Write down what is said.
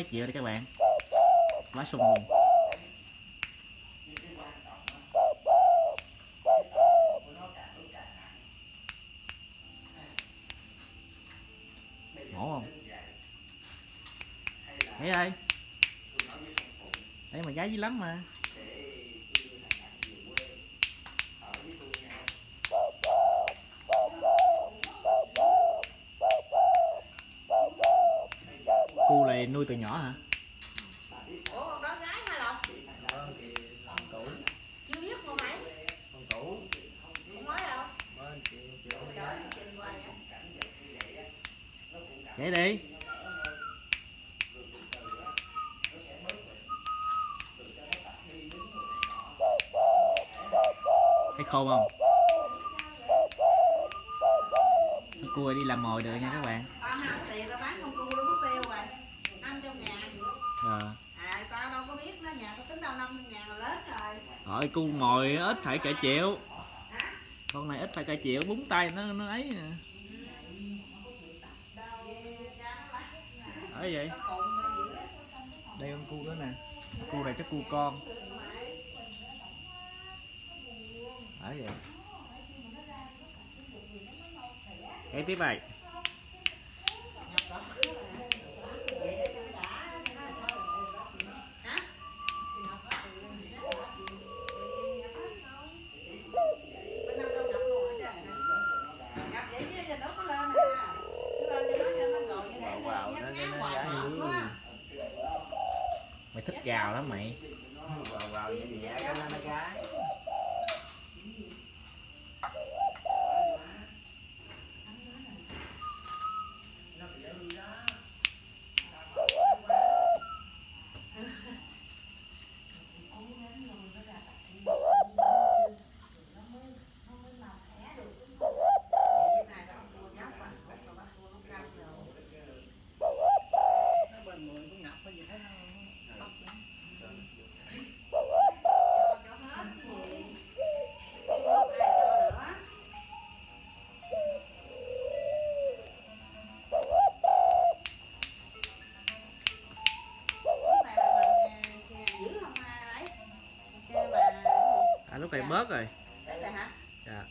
mấy triệu đây các bạn, quá sung luôn. Ngộ không? Thấy ơi, đây mà giá dữ lắm mà. Cu này nuôi từ nhỏ hả? Ủa con đó gái hả Lộc? Chưa biết không mày? Không nói đâu. Kể đi. Thấy khôn không? Cua đi làm mồi được nha các bạn. Tao ham tiền tao bán con cua nó mất tiêu rồi. 500.000. Tao đâu có biết nó nhà tao tính đâu 500.000 là lớn rồi. Rồi cu mồi ít phải cả triệu. Con này ít phải cả triệu, búng tay nó ấy nè. Ở vậy. Đây con cu đó nè. Cu này chắc cu con. Ở vậy. Cái tiếp này. Mày thích gào lắm mày. Lúc này bớt rồi. Hả? Dạ.